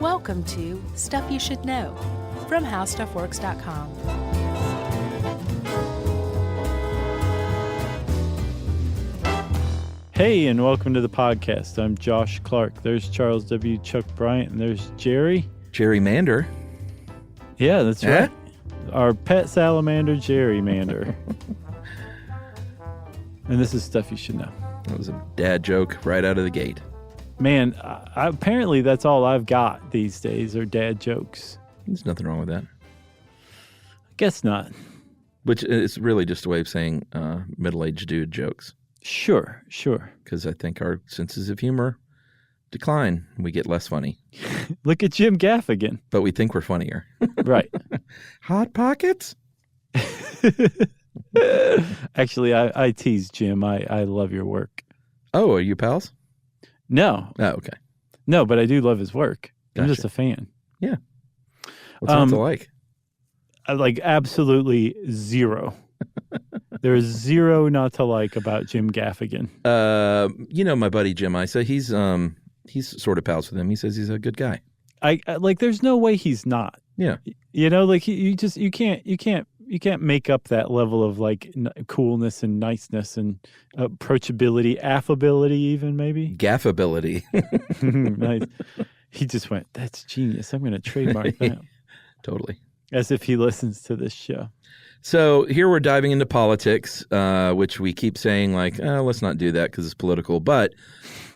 Welcome to Stuff You Should Know from HowStuffWorks.com. Hey, and welcome to the podcast. I'm Josh Clark. There's Charles W. Chuck Bryant, and there's Jerry. Gerrymander. Yeah, that's right. Our pet salamander, Gerrymander. And this is Stuff You Should Know. That was a dad joke right out of the gate. Man, apparently that's all I've got these days are dad jokes. There's nothing wrong with that. I guess not. Which is really just a way of saying middle-aged dude jokes. Sure. Because I think our senses of humor decline. We get less funny. Look at Jim Gaffigan. But we think we're funnier. Right. Hot Pockets? Actually, I tease Jim. I love your work. Oh, are you pals? No. Oh, okay. No, but I do love his work. Gotcha. I'm just a fan. Yeah. What's not to like? I like absolutely zero. There is zero not to like about Jim Gaffigan. My buddy Jim Isa, he's sort of pals with him. He says he's a good guy. I like. There's no way he's not. Yeah. Like you can't make up that level of like coolness and niceness and approachability, affability, even maybe gaffability. Nice. He just went, "That's genius. I'm going to trademark that." Totally. As if he listens to this show. So here we're diving into politics, which we keep saying like, let's not do that because it's political. But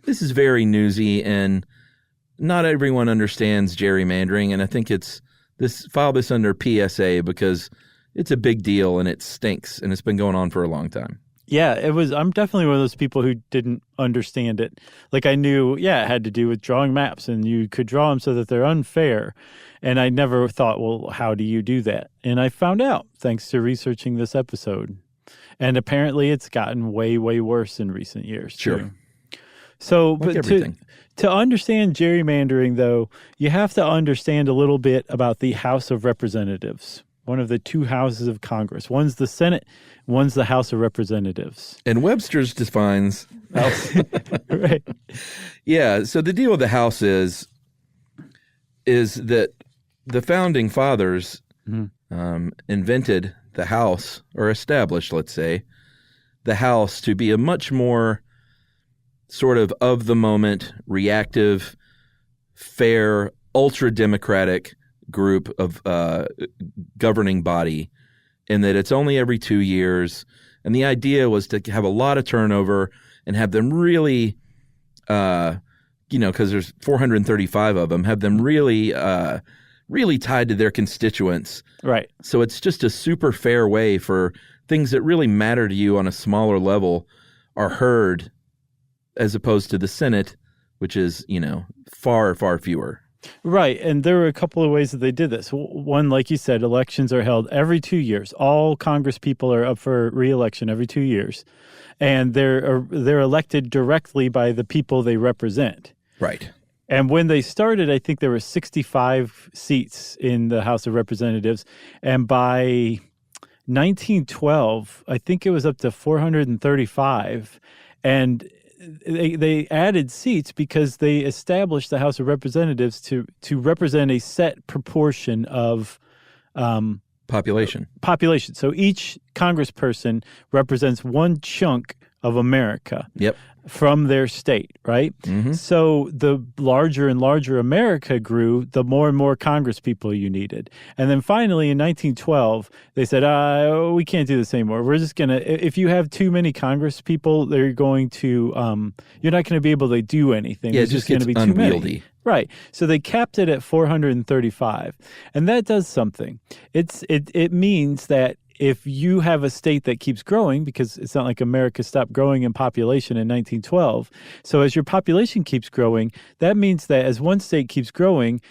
this is very newsy, and not everyone understands gerrymandering. And I think file this under PSA because it's a big deal and it stinks, and it's been going on for a long time. Yeah, it was. I'm definitely one of those people who didn't understand it. Like I knew, it had to do with drawing maps, and you could draw them so that they're unfair. And I never thought, well, how do you do that? And I found out thanks to researching this episode. And apparently it's gotten way, way worse in recent years. Sure. Too. So, like but everything. To understand gerrymandering, though, you have to understand a little bit about the House of Representatives, one of the two houses of Congress. One's the Senate, one's the House of Representatives. And Webster's defines House. Right. Yeah. So the deal with the House is that the founding fathers invented the House, or established, let's say, the House to be a much more sort of the moment, reactive, fair, ultra-democratic group of governing body, in that it's only every 2 years. And the idea was to have a lot of turnover and have them really, because there's 435 of them, have them really tied to their constituents. Right. So it's just a super fair way for things that really matter to you on a smaller level are heard, as opposed to the Senate, which is, far, far fewer. Right. And there were a couple of ways that they did this. One, like you said, elections are held every 2 years. All Congress people are up for re-election every 2 years. And they're elected directly by the people they represent. Right. And when they started, I think there were 65 seats in the House of Representatives. And by 1912, I think it was up to 435. And they added seats because they established the House of Representatives to represent a set proportion of population. So each congressperson represents one chunk of America. Yep. From their state, right? Mm-hmm. So the larger and larger America grew, the more and more Congress people you needed. And then finally in 1912, they said, we can't do this anymore. We're just going to, if you have too many Congress people, they're going to, you're not going to be able to do anything. Yeah, There's it just going gets to be too unwieldy. many. Right. So they capped it at 435. And that does something. It means that if you have a state that keeps growing, because it's not like America stopped growing in population in 1912. So as your population keeps growing, that means that as one state keeps growing,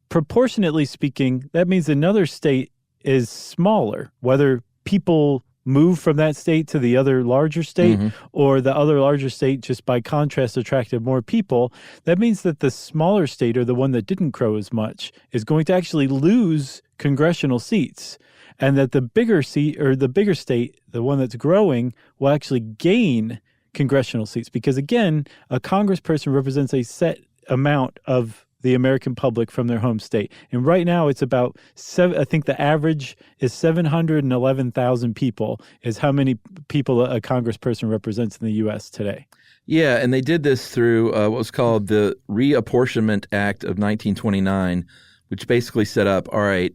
proportionately speaking, that means another state is smaller, whether people move from that state to the other larger state or the other larger state just by contrast attracted more people. That means that the smaller state, or the one that didn't grow as much, is going to actually lose congressional seats. And that the bigger seat, or the bigger state, the one that's growing, will actually gain congressional seats. Because again, a congressperson represents a set amount of the American public from their home state. And right now it's about I think the average is 711,000 people is how many people a congressperson represents in the U.S. today. Yeah, and they did this through what was called the Reapportionment Act of 1929, which basically set up, all right,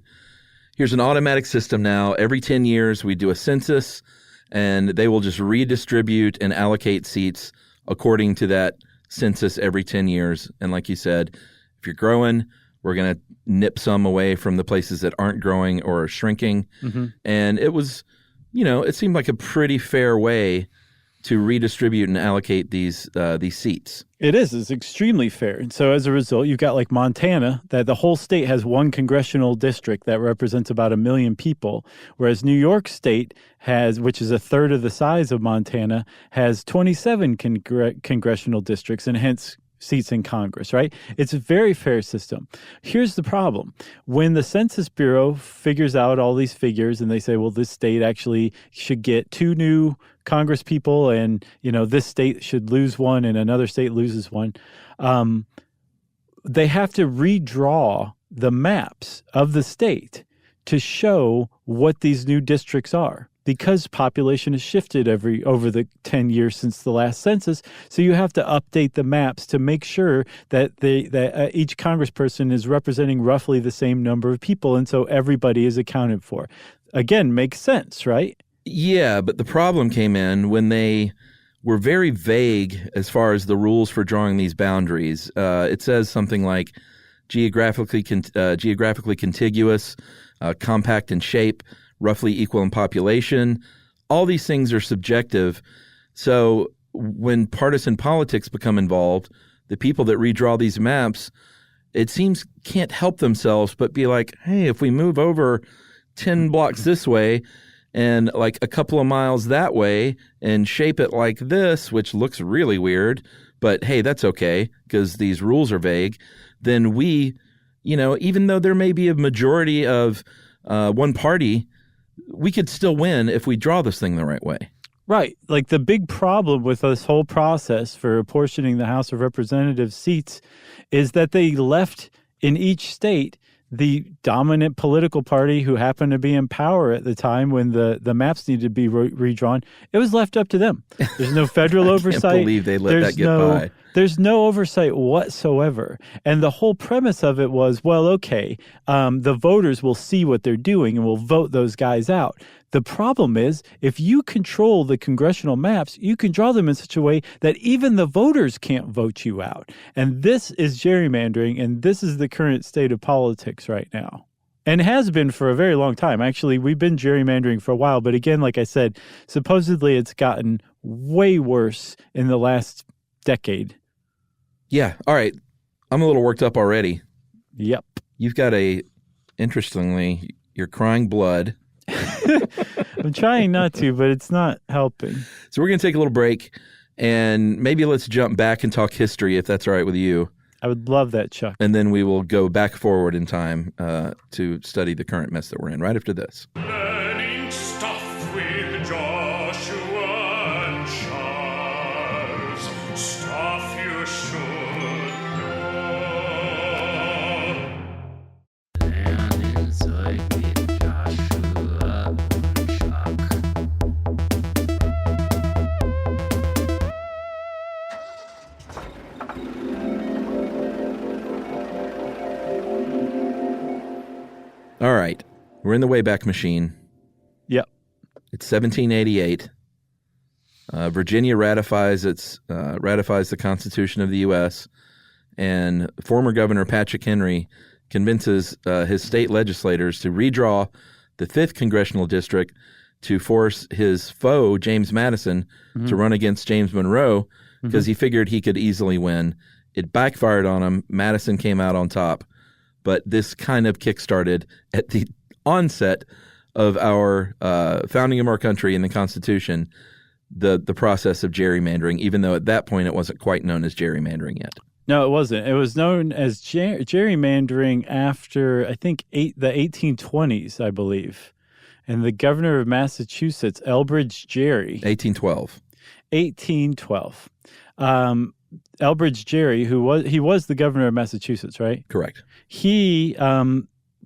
here's an automatic system now. Every 10 years we do a census, and they will just redistribute and allocate seats according to that census every 10 years. And like you said, if you're growing, we're going to nip some away from the places that aren't growing or are shrinking. Mm-hmm. And it was, it seemed like a pretty fair way to redistribute and allocate these seats. It is. It's extremely fair. And so as a result, you've got like Montana, that the whole state has one congressional district that represents about 1 million people, whereas New York State has, which is a third of the size of Montana, has 27 congressional districts and hence seats in Congress, right? It's a very fair system. Here's the problem. When the Census Bureau figures out all these figures and they say, well, this state actually should get 2 new Congress people and, this state should lose one and another state loses one, they have to redraw the maps of the state to show what these new districts are. Because population has shifted over the 10 years since the last census, so you have to update the maps to make sure that each congressperson is representing roughly the same number of people, and so everybody is accounted for. Again, makes sense, right? Yeah, but the problem came in when they were very vague as far as the rules for drawing these boundaries. It says something like geographically contiguous, compact in shape, roughly equal in population. All these things are subjective. So when partisan politics become involved, the people that redraw these maps, it seems can't help themselves but be like, hey, if we move over 10 blocks this way and like a couple of miles that way and shape it like this, which looks really weird, but hey, that's okay because these rules are vague, then we, even though there may be a majority of one party, we could still win if we draw this thing the right way. Right. Like the big problem with this whole process for apportioning the House of Representatives seats is that they left in each state the dominant political party who happened to be in power at the time when the maps needed to be redrawn. It was left up to them. There's no federal oversight. I can't believe they let that get by. There's no oversight whatsoever. And the whole premise of it was, well, okay, the voters will see what they're doing and will vote those guys out. The problem is, if you control the congressional maps, you can draw them in such a way that even the voters can't vote you out. And this is gerrymandering, and this is the current state of politics right now. And has been for a very long time. Actually, we've been gerrymandering for a while. But again, like I said, supposedly it's gotten way worse in the last decade. Yeah. All right. I'm a little worked up already. Yep. You've got interestingly, you're crying blood. I'm trying not to, but it's not helping. So we're going to take a little break, and maybe let's jump back and talk history, if that's all right with you. I would love that, Chuck. And then we will go back forward in time to study the current mess that we're in right after this. Learning stuff with Joshua and Charles. Stuff you should know. Learning Zeug with Joshua und Chuck. All right. We're in the Wayback Machine. Yep. It's 1788. Virginia ratifies the Constitution of the U.S., and former Governor Patrick Henry convinces his state legislators to redraw the 5th Congressional District to force his foe, James Madison, to run against James Monroe because he figured he could easily win. It backfired on him. Madison came out on top. But this kind of kickstarted at the onset of our founding of our country and the Constitution, the process of gerrymandering, even though at that point it wasn't quite known as gerrymandering yet. No, it wasn't. It was known as gerrymandering after, I think, the 1820s, I believe. And the governor of Massachusetts, Elbridge Gerry. 1812. Elbridge Gerry, he was the governor of Massachusetts, right? Correct. He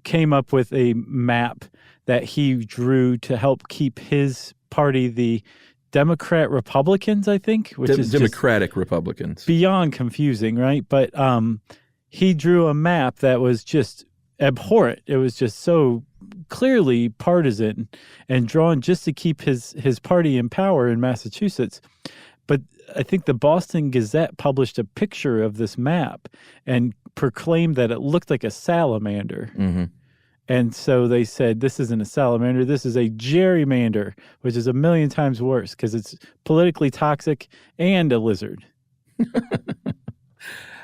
came up with a map that he drew to help keep his party, the Democrat Republicans, I think, which is Democratic Republicans. Beyond confusing, right? But he drew a map that was just abhorrent. It was just so clearly partisan and drawn just to keep his party in power in Massachusetts. But I think the Boston Gazette published a picture of this map and proclaimed that it looked like a salamander. Mm-hmm. And so they said, this isn't a salamander, this is a gerrymander, which is 1,000,000 times worse because it's politically toxic and a lizard.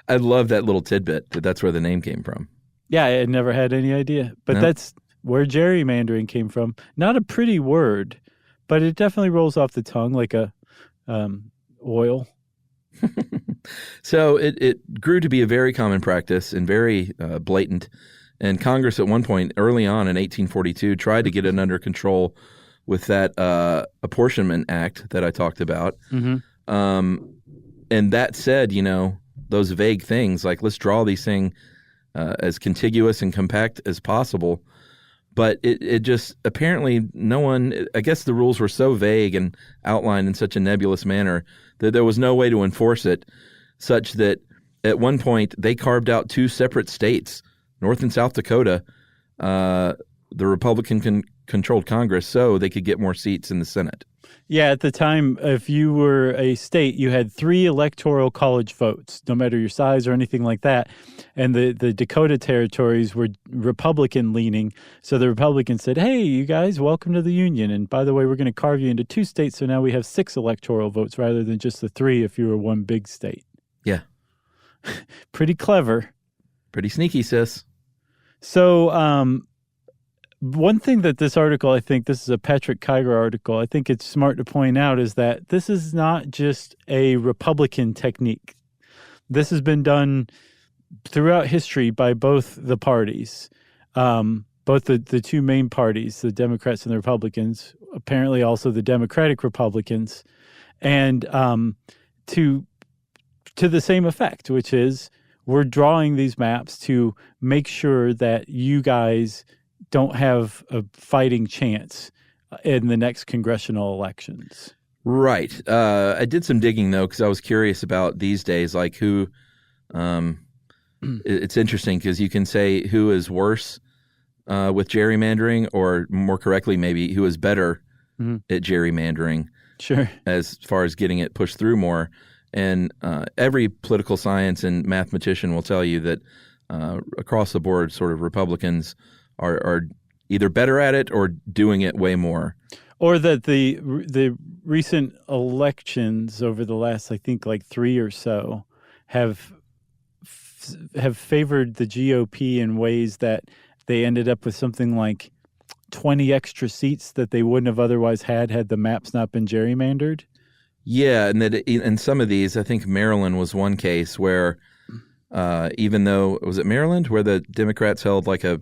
I love that little tidbit that's where the name came from. Yeah, I had never had any idea. But that's where gerrymandering came from. Not a pretty word, but it definitely rolls off the tongue like a oil. So it grew to be a very common practice and very blatant. And Congress at one point, early on in 1842, tried to get it under control with that Apportionment Act that I talked about. Mm-hmm. And that said, those vague things like let's draw these things as contiguous and compact as possible. But it just apparently no one, I guess the rules were so vague and outlined in such a nebulous manner that there was no way to enforce it, such that at one point they carved out 2 separate states, North and South Dakota, the Republican-controlled Congress, so they could get more seats in the Senate. Yeah, at the time, if you were a state, you had 3 electoral college votes, no matter your size or anything like that. And the Dakota territories were Republican-leaning. So the Republicans said, hey, you guys, welcome to the Union. And by the way, we're going to carve you into 2 states, so now we have 6 electoral votes rather than just the 3 if you were one big state. Yeah. Pretty clever. Pretty sneaky, sis. So one thing that this article, I think this is a Patrick Kiger article, I think it's smart to point out is that this is not just a Republican technique. This has been done throughout history by both the parties, both the 2 main parties, the Democrats and the Republicans, apparently also the Democratic Republicans, and to the same effect, which is we're drawing these maps to make sure that you guys don't have a fighting chance in the next congressional elections. Right. I did some digging, though, because I was curious about these days, like who it's interesting because you can say who is worse with gerrymandering, or more correctly, maybe who is better at gerrymandering. Sure. As far as getting it pushed through more. And every political science and mathematician will tell you that across the board, sort of Republicans are either better at it or doing it way more. Or that the recent elections over the last, I think, like 3 or so have favored the GOP in ways that they ended up with something like 20 extra seats that they wouldn't have otherwise had the maps not been gerrymandered. Yeah, and that in some of these, I think Maryland was one case where even though, was it Maryland, where the Democrats held like a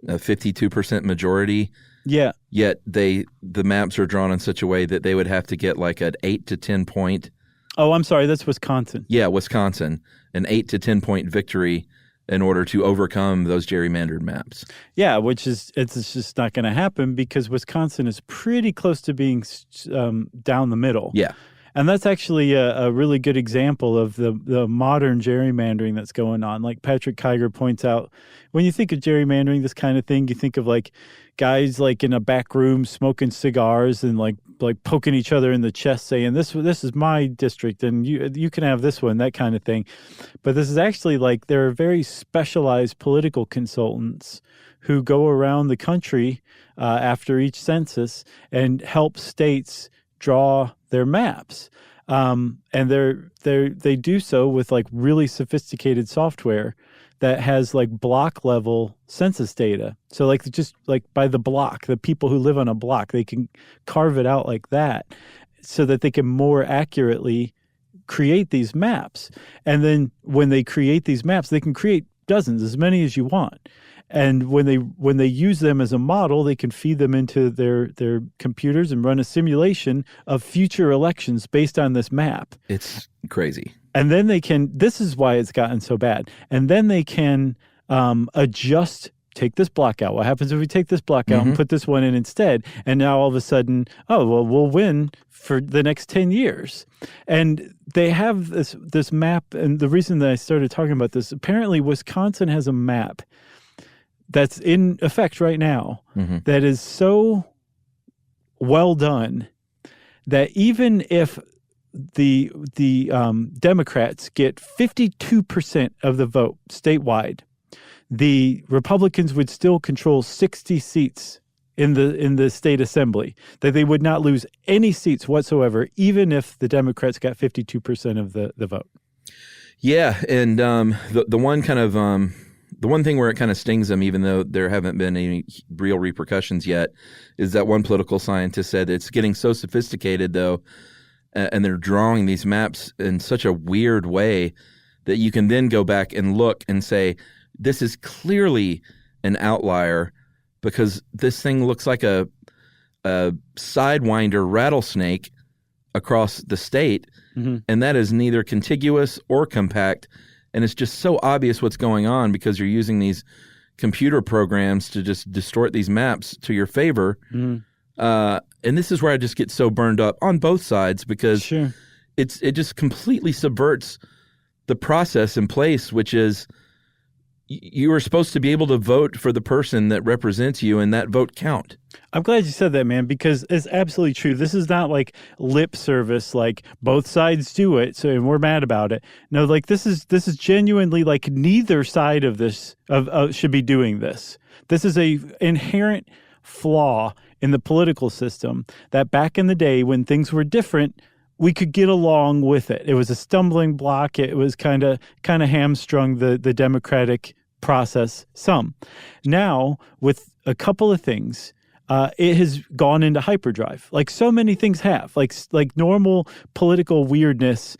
52% majority? Yeah. Yet the maps are drawn in such a way that they would have to get like an 8 to 10 point. Oh, I'm sorry, that's Wisconsin. Yeah, Wisconsin, an 8 to 10 point victory in order to overcome those gerrymandered maps. Yeah, which is it's just not going to happen because Wisconsin is pretty close to being down the middle. Yeah. And that's actually a really good example of the modern gerrymandering that's going on. Like Patrick Kiger points out, when you think of gerrymandering, this kind of thing, you think of like guys like in a back room smoking cigars and like poking each other in the chest saying, this is my district and you can have this one, that kind of thing. But this is actually like there are very specialized political consultants who go around the country after each census and help states draw their maps. And they do so with like really sophisticated software that has like block level census data. So like just like by the block, the people who live on a block, they can carve it out like that so that they can more accurately create these maps. And then when they create these maps, they can create dozens, as many as you want. And when they use them as a model, they can feed them into their computers and run a simulation of future elections based on this map. It's crazy. And then they can, this is why it's gotten so bad. And then they can adjust, take this block out. What happens if we take this block out and put this one in instead? And now all of a sudden, oh, well, we'll win for the next 10 years. And they have this map. And the reason that I started talking about this, apparently Wisconsin has a map that's in effect right now that is so well done that even if the Democrats get 52% of the vote statewide, the Republicans would still control 60 seats in the state assembly, that they would not lose any seats whatsoever, even if the Democrats got 52% of the vote. Yeah, and the one kind of the one thing where it kind of stings them, even though there haven't been any real repercussions yet, is that one political scientist said it's getting so sophisticated, though, and they're drawing these maps in such a weird way that you can then go back and look and say, this is clearly an outlier because this thing looks like a sidewinder rattlesnake across the state, and that is neither contiguous or compact. And it's just so obvious what's going on because you're using these computer programs to just distort these maps to your favor. And this is where I just get so burned up on both sides because it just completely subverts the process in place, which is you are supposed to be able to vote for the person that represents you and that vote count. I'm glad you said that, man, because it's absolutely true. This is not like lip service, like both sides do it, so and we're mad about it. No, like this is genuinely like neither side of this should be doing this. This is a inherent flaw in the political system that back in the day when things were different, we could get along with it. It was a stumbling block. It was kind of hamstrung the democratic process some. Now, with a couple of things, it has gone into hyperdrive. Like so many things have. Like normal political weirdness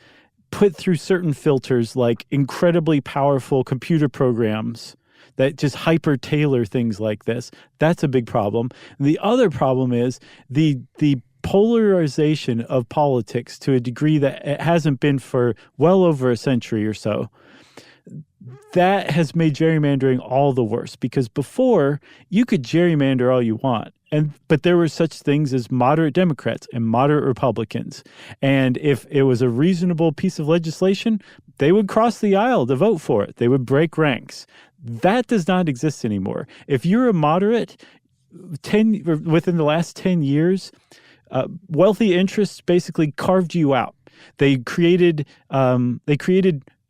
put through certain filters, like incredibly powerful computer programs that just hyper tailor things like this. That's a big problem. The other problem is the polarization of politics to a degree that it hasn't been for well over a century or so. That has made gerrymandering all the worse because before you could gerrymander all you want, but there were such things as moderate Democrats and moderate Republicans, and if it was a reasonable piece of legislation, they would cross the aisle to vote for it. They would break ranks. That does not exist anymore. If you're a moderate, within the last 10 years, wealthy interests basically carved you out. They created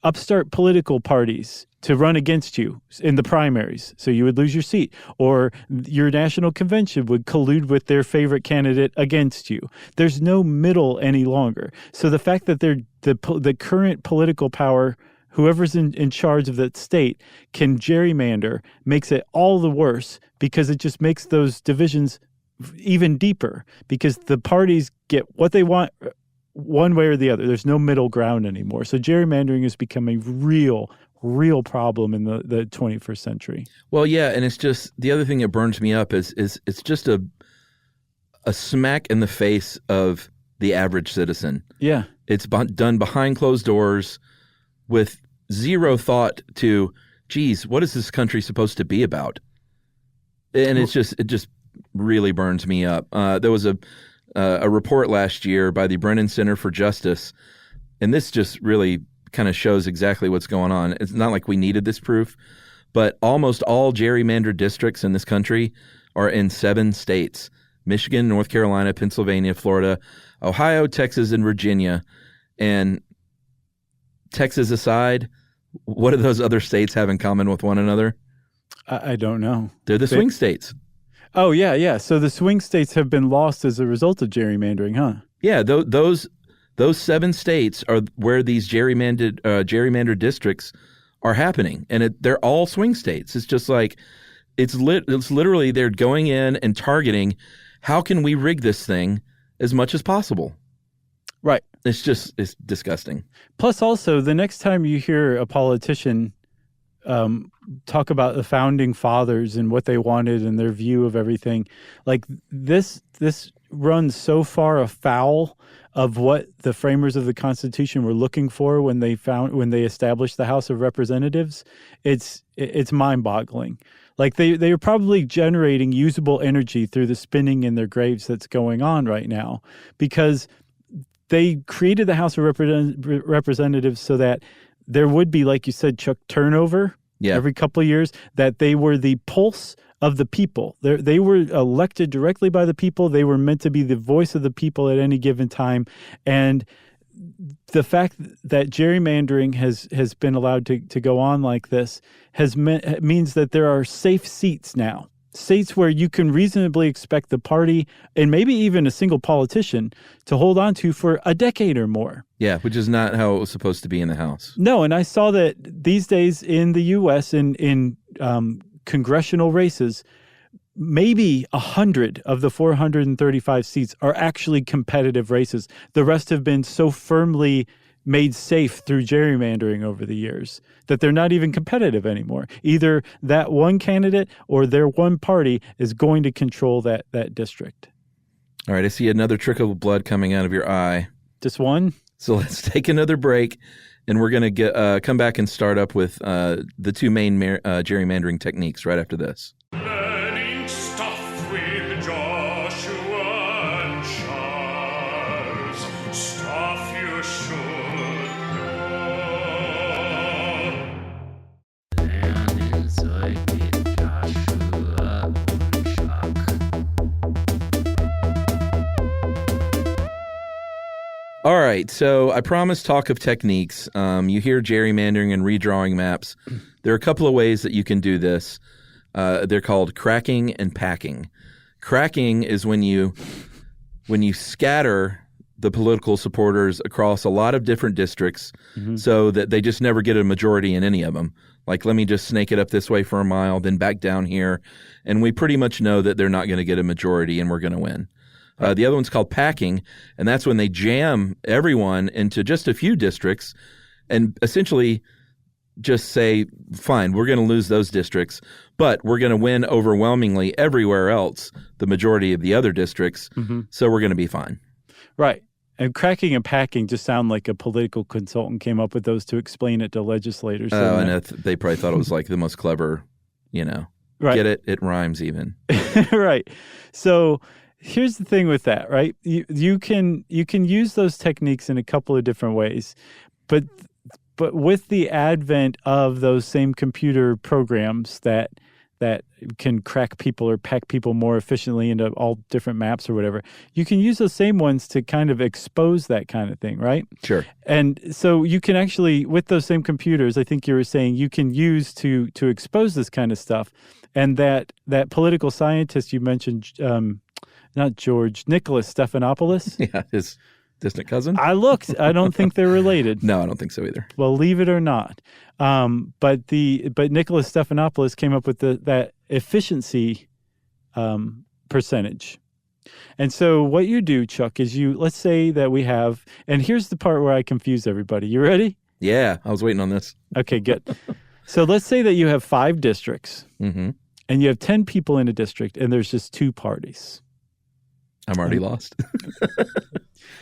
upstart political parties to run against you in the primaries, so you would lose your seat, or your national convention would collude with their favorite candidate against you. There's no middle any longer. So the fact that the current political power, whoever's in charge of that state, can gerrymander makes it all the worse because it just makes those divisions even deeper because the parties get what they want one way or the other. There's no middle ground anymore. So gerrymandering is becoming real problem in the 21st century. Well, yeah, and it's just the other thing that burns me up is it's just a smack in the face of the average citizen. Yeah. It's done behind closed doors with zero thought to, geez, what is this country supposed to be about? And it just really burns me up. There was a report last year by the Brennan Center for Justice, and this just really kind of shows exactly what's going on. It's not like we needed this proof, but almost all gerrymandered districts in this country are in 7 states: Michigan, North Carolina, Pennsylvania, Florida, Ohio, Texas, and Virginia. And Texas aside, what do those other states have in common with one another? I don't know. They're the swing states. Oh, yeah. So the swing states have been lost as a result of gerrymandering, huh? Yeah, those 7 states are where these gerrymandered districts are happening, and they're all swing states. It's just like it's literally they're going in and targeting. How can we rig this thing as much as possible? Right. It's disgusting. Plus, also, the next time you hear a politician talk about the founding fathers and what they wanted and their view of everything, like this runs so far afoul of what the framers of the Constitution were looking for when they established the House of Representatives, it's mind-boggling. Like they are probably generating usable energy through the spinning in their graves that's going on right now, because they created the House of Representatives so that there would be, like you said, Chuck, turnover every couple of years, that they were the pulse of the people. They were elected directly by the people. They were meant to be the voice of the people at any given time. And the fact that gerrymandering has been allowed to go on like this means that there are safe seats now. States where you can reasonably expect the party and maybe even a single politician to hold on to for a decade or more. Yeah, which is not how it was supposed to be in the House. No, and I saw that these days in the U.S. in congressional races, maybe 100 of the 435 seats are actually competitive races. The rest have been so firmly made safe through gerrymandering over the years that they're not even competitive anymore. Either that one candidate or their one party is going to control that district. All right, I see another trickle of blood coming out of your eye. Just one? So let's take another break, and we're going to come back and start up with the two main gerrymandering techniques right after this. Learning stuff with Joshua and Charles. Stuff you should know. Lernen soll mit Joshua und Chuck. All right, so I promised talk of techniques. You hear gerrymandering and redrawing maps. There are a couple of ways that you can do this. They're called cracking and packing. Cracking is when you scatter the political supporters across a lot of different districts so that they just never get a majority in any of them. Like, let me just snake it up this way for a mile, then back down here. And we pretty much know that they're not going to get a majority and we're going to win. The other one's called packing, and that's when they jam everyone into just a few districts and essentially just say, fine, we're going to lose those districts, but we're going to win overwhelmingly everywhere else, the majority of the other districts, so we're going to be fine. Right. And cracking and packing just sound like a political consultant came up with those to explain it to legislators. Oh, and they probably thought it was like the most clever, Right. Get it? It rhymes even. Right. So here's the thing with that, right? You can use those techniques in a couple of different ways, but with the advent of those same computer programs that can crack people or pack people more efficiently into all different maps or whatever, you can use those same ones to kind of expose that kind of thing, right? Sure. And so you can actually, with those same computers, I think you were saying, you can use to expose this kind of stuff. And that political scientist you mentioned, not George, Nicholas Stephanopoulos. Yeah, his distant cousin. I looked. I don't think they're related. No, I don't think so either. Well, leave it or not. But Nicholas Stephanopoulos came up with that efficiency percentage. And so what you do, Chuck, is let's say that we have, and here's the part where I confuse everybody. You ready? Yeah, I was waiting on this. Okay, good. So let's say that you have 5 districts, and you have 10 people in a district, and there's just 2 parties. I'm already lost.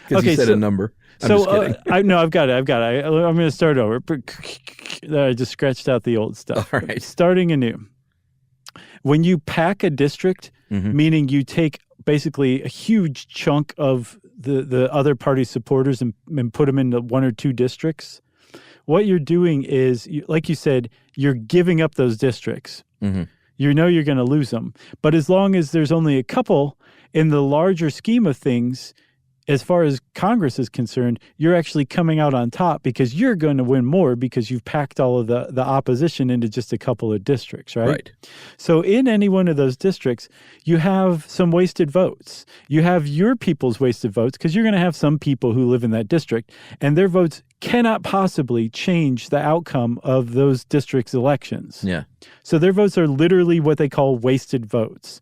Because you said a number. I'm just kidding. I've got it. I'm going to start over. I just scratched out the old stuff. All right. Starting anew. When you pack a district, meaning you take basically a huge chunk of the other party's supporters and put them into 1 or 2 districts, what you're doing is, like you said, you're giving up those districts. You know you're going to lose them. But as long as there's only a couple, in the larger scheme of things, as far as Congress is concerned, you're actually coming out on top because you're going to win more because you've packed all of the opposition into just a couple of districts, right? Right. So in any one of those districts, you have some wasted votes. You have your people's wasted votes because you're going to have some people who live in that district, and their votes cannot possibly change the outcome of those districts' elections. Yeah. So their votes are literally what they call wasted votes.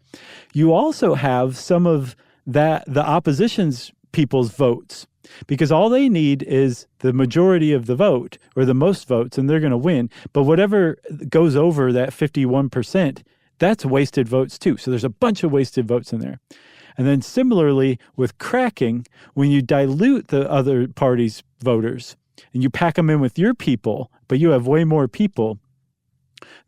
You also have some of the opposition's people's votes, because all they need is the majority of the vote or the most votes, and they're going to win. But whatever goes over that 51%, that's wasted votes too. So there's a bunch of wasted votes in there. And then similarly with cracking, when you dilute the other party's voters and you pack them in with your people, but you have way more people,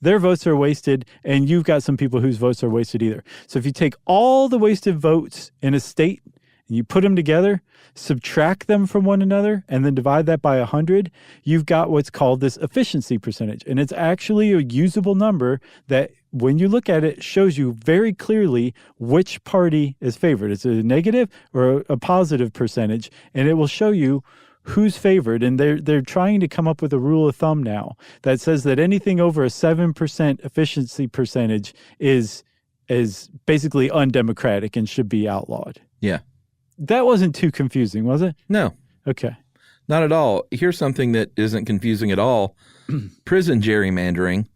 their votes are wasted, and you've got some people whose votes are wasted either. So if you take all the wasted votes in a state and you put them together, subtract them from one another, and then divide that by 100, you've got what's called this efficiency percentage. And it's actually a usable number that, when you look at it, shows you very clearly which party is favored. It's a negative or a positive percentage, and it will show you who's favored. And they're trying to come up with a rule of thumb now that says that anything over a 7% efficiency percentage is basically undemocratic and should be outlawed. Yeah. That wasn't too confusing, was it? No. Okay. Not at all. Here's something that isn't confusing at all. Prison gerrymandering.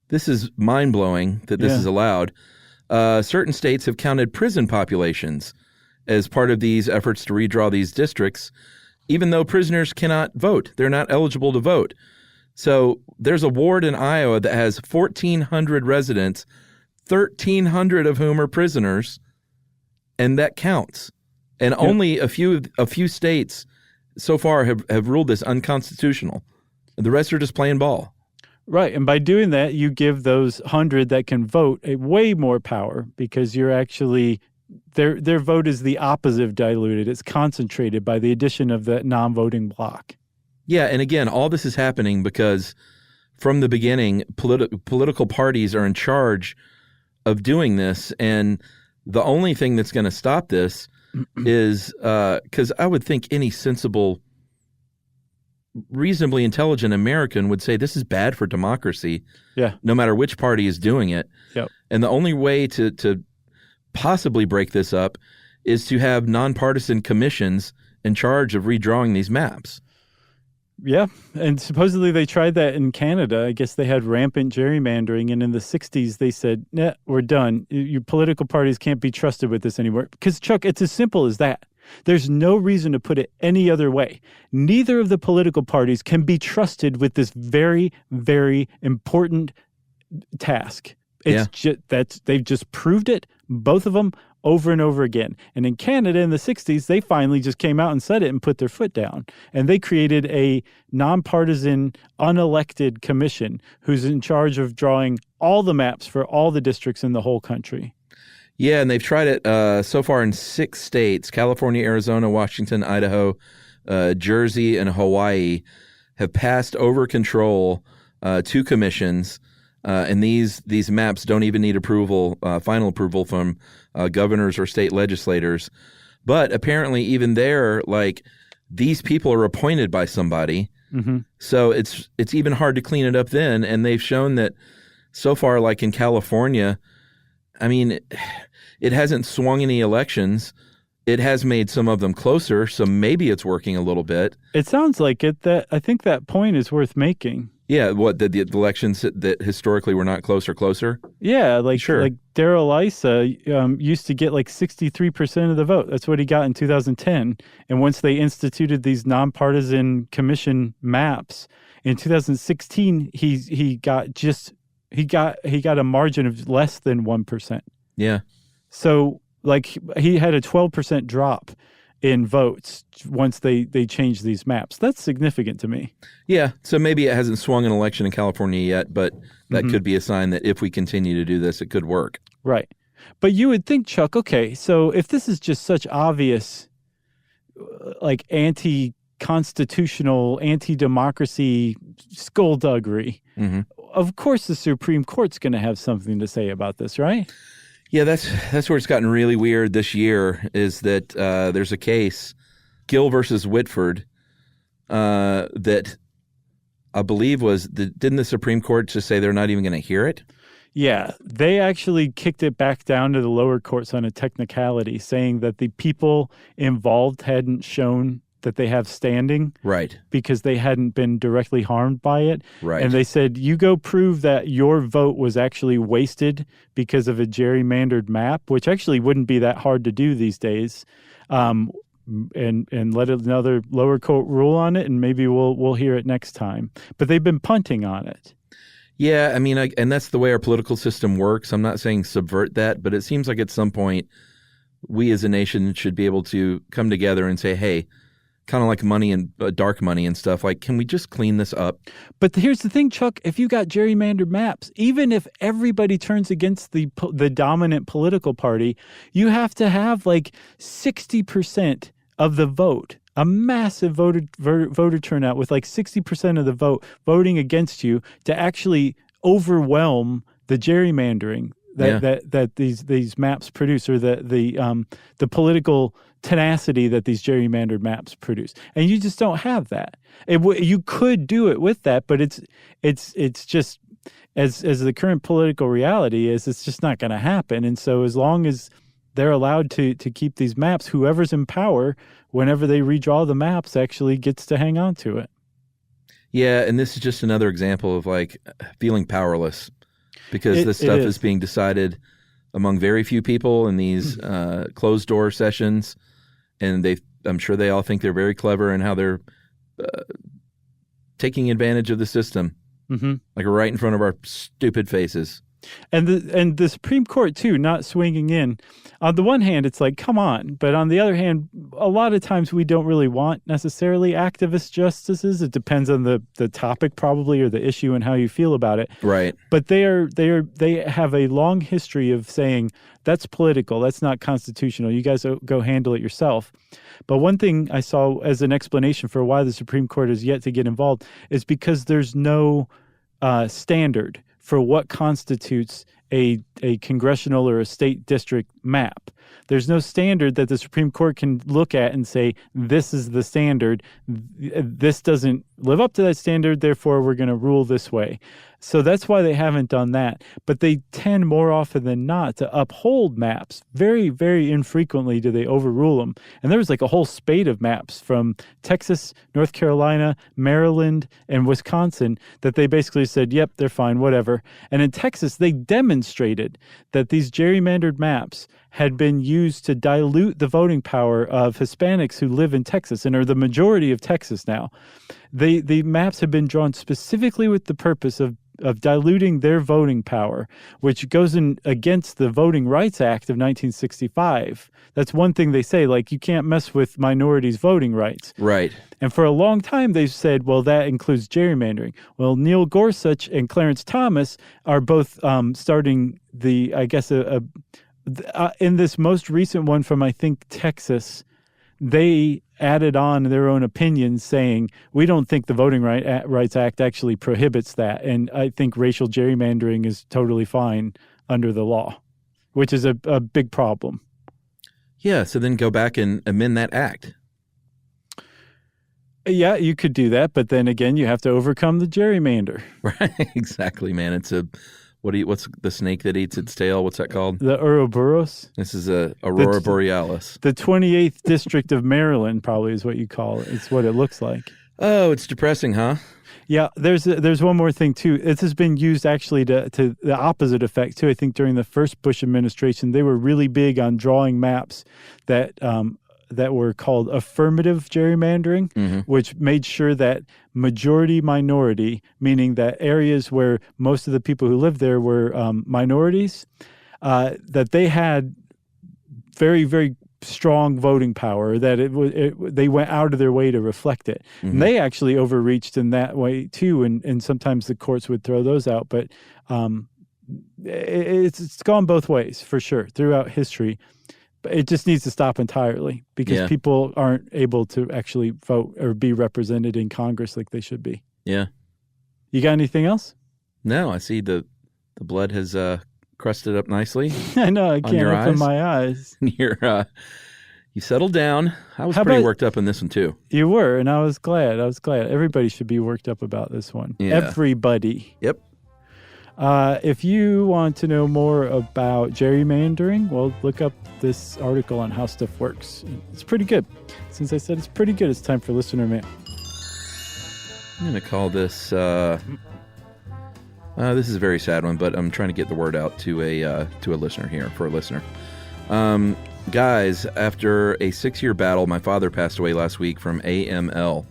This is mind-blowing that this is allowed. Certain states have counted prison populations as part of these efforts to redraw these districts, even though prisoners cannot vote. They're not eligible to vote. So there's a ward in Iowa that has 1,400 residents, 1,300 of whom are prisoners, and that counts. And only a few states so far have ruled this unconstitutional. The rest are just playing ball. Right. And by doing that, you give those 100 that can vote a way more power, because you're actually their vote is the opposite of diluted. It's concentrated by the addition of the non-voting bloc. Yeah. And again, all this is happening because from the beginning, political parties are in charge of doing this. And the only thing that's going to stop this is because I would think any sensible, reasonably intelligent American would say this is bad for democracy, no matter which party is doing it. Yep. And the only way to possibly break this up is to have nonpartisan commissions in charge of redrawing these maps. Yeah, and supposedly they tried that in Canada. I guess they had rampant gerrymandering, and in the 60s they said, nah, we're done. Your political parties can't be trusted with this anymore. Because, Chuck, it's as simple as that. There's no reason to put it any other way. Neither of the political parties can be trusted with this very, very important task. It's they've just proved it, both of them, over and over again. And in Canada in the 60s, they finally just came out and said it and put their foot down. And they created a nonpartisan, unelected commission who's in charge of drawing all the maps for all the districts in the whole country. Yeah, and they've tried it so far in 6 states: California, Arizona, Washington, Idaho, Jersey, and Hawaii have passed over control to commissions. And these maps don't even need approval, final approval from governors or state legislators. But apparently even there, like, these people are appointed by somebody. Mm-hmm. So it's even hard to clean it up then. And they've shown that so far, like in California, I mean, it hasn't swung any elections. It has made some of them closer. So maybe it's working a little bit. It sounds like it. That I think that point is worth making. Yeah, what, the elections that historically were not closer? Yeah, like sure. Like Darrell Issa used to get like 63% of the vote. That's what he got in 2010. And once they instituted these nonpartisan commission maps in 2016, he got a margin of less than 1%. Yeah. So like he had a 12% drop in votes once they changed these maps. That's significant to me. Yeah, so maybe it hasn't swung an election in California yet, but that could be a sign that if we continue to do this, it could work. Right. But you would think, Chuck, okay, so if this is just such obvious, like anti-constitutional, anti-democracy skullduggery, of course the Supreme Court's going to have something to say about this, right? Yeah, that's where it's gotten really weird this year, is that there's a case, Gill versus Whitford, that I believe didn't the Supreme Court just say they're not even going to hear it? Yeah, they actually kicked it back down to the lower courts on a technicality, saying that the people involved hadn't shown that they have standing, right? Because they hadn't been directly harmed by it, right? And they said, you go prove that your vote was actually wasted because of a gerrymandered map, which actually wouldn't be that hard to do these days, and let another lower court rule on it, and maybe we'll hear it next time. But they've been punting on it. Yeah, I mean, and that's the way our political system works. I'm not saying subvert that, but it seems like at some point we as a nation should be able to come together and say, hey, kind of like money and dark money and stuff, like, can we just clean this up? But here's the thing, Chuck, if you got gerrymandered maps, even if everybody turns against the dominant political party, you have to have like 60% of the vote, a massive voter turnout with like 60% of the vote voting against you to actually overwhelm the gerrymandering that these maps produce, or the political tenacity that these gerrymandered maps produce. And you just don't have that. You could do it with that, but it's just as the current political reality is, it's just not going to happen. And so as long as they're allowed to keep these maps, whoever's in power, whenever they redraw the maps, actually gets to hang on to it. Yeah, and this is just another example of like feeling powerless, because this stuff is being decided among very few people in these closed door sessions, and I'm sure they all think they're very clever in how they're taking advantage of the system, like right in front of our stupid faces. And the Supreme Court, too, not swinging in. On the one hand, it's like, come on. But on the other hand, a lot of times we don't really want necessarily activist justices. It depends on the topic probably, or the issue and how you feel about it. Right. But they have a long history of saying, that's political, that's not constitutional. You guys go handle it yourself. But one thing I saw as an explanation for why the Supreme Court has yet to get involved is because there's no standard for what constitutes a congressional or a state district map. There's no standard that the Supreme Court can look at and say, this is the standard. This doesn't live up to that standard, therefore we're going to rule this way. So that's why they haven't done that. But they tend more often than not to uphold maps. Very, very infrequently do they overrule them. And there was like a whole spate of maps from Texas, North Carolina, Maryland, and Wisconsin that they basically said, yep, they're fine, whatever. And in Texas, they demonstrated that these gerrymandered maps had been used to dilute the voting power of Hispanics who live in Texas and are the majority of Texas now. The maps have been drawn specifically with the purpose of diluting their voting power, which goes in against the Voting Rights Act of 1965. That's one thing they say, like, you can't mess with minorities' voting rights. Right. And for a long time, they've said, well, that includes gerrymandering. Well, Neil Gorsuch and Clarence Thomas are both starting in this most recent one from, I think, Texas, they added on their own opinions saying, we don't think the Voting Rights Act actually prohibits that. And I think racial gerrymandering is totally fine under the law, which is a big problem. Yeah, so then go back and amend that act. Yeah, you could do that, but then again, you have to overcome the gerrymander. Right, exactly, man. It's what's the snake that eats its tail? What's that called? The Ouroboros. This is a Aurora Borealis. The 28th District of Maryland probably is what you call it. It's what it looks like. Oh, it's depressing, huh? Yeah, there's one more thing, too. This has been used actually to the opposite effect, too. I think during the first Bush administration, they were really big on drawing maps that were called affirmative gerrymandering, which made sure that majority-minority, meaning that areas where most of the people who lived there were minorities, that they had very, very strong voting power, that they went out of their way to reflect it. And they actually overreached in that way, too, and sometimes the courts would throw those out. But it's gone both ways, for sure, throughout history. It just needs to stop entirely because people aren't able to actually vote or be represented in Congress like they should be. Yeah. You got anything else? No, I see the blood has crusted up nicely. I know. I can't open my eyes. You settled down. I was pretty worked up in this one, too. You were, and I was glad. Everybody should be worked up about this one. Yeah. Everybody. Yep. If you want to know more about gerrymandering, well, look up this article on how stuff works. It's pretty good. Since I said it's pretty good, it's time for listener mail. I'm going to call this... this is a very sad one, but I'm trying to get the word out to a listener here, for a listener. Guys, after a 6-year battle, my father passed away last week from AML,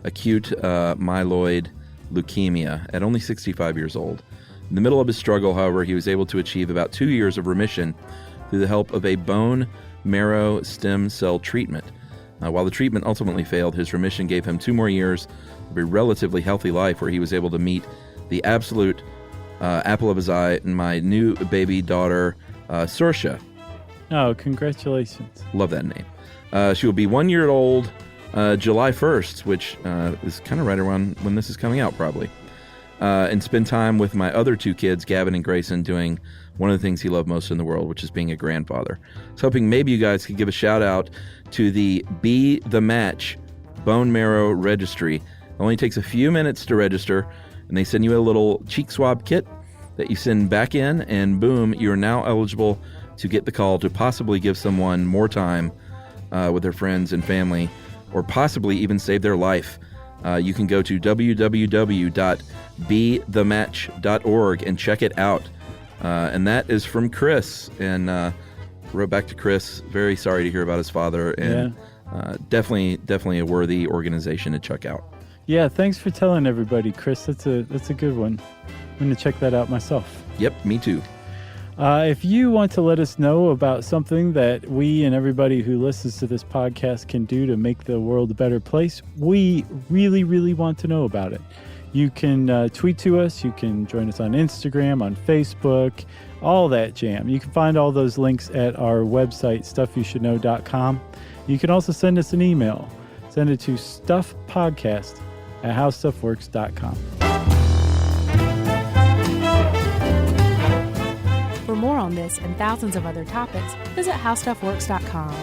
acute myeloid leukemia, at only 65 years old. In the middle of his struggle, however, he was able to achieve about 2 years of remission through the help of a bone marrow stem cell treatment. While the treatment ultimately failed, his remission gave him 2 more years of a relatively healthy life where he was able to meet the absolute apple of his eye and my new baby daughter, Sorsha. Oh, congratulations. Love that name. She will be 1 year old July 1st, which is kind of right around when this is coming out, probably. And spend time with my other 2 kids, Gavin and Grayson, doing one of the things he loved most in the world, which is being a grandfather. I was hoping maybe you guys could give a shout out to the Be the Match Bone Marrow Registry. It only takes a few minutes to register, and they send you a little cheek swab kit that you send back in, and boom, you're now eligible to get the call to possibly give someone more time with their friends and family, or possibly even save their life. You can go to www.bethematch.org and check it out. And that is from Chris. And wrote back to Chris, very sorry to hear about his father. And definitely a worthy organization to check out. Yeah, thanks for telling everybody, Chris. That's a good one. I'm going to check that out myself. Yep, me too. If you want to let us know about something that we and everybody who listens to this podcast can do to make the world a better place, we really, really want to know about it. You can tweet to us. You can join us on Instagram, on Facebook, all that jam. You can find all those links at our website, stuffyoushouldknow.com. You can also send us an email. Send it to stuffpodcast@howstuffworks.com. For more on this and thousands of other topics, visit howstuffworks.com.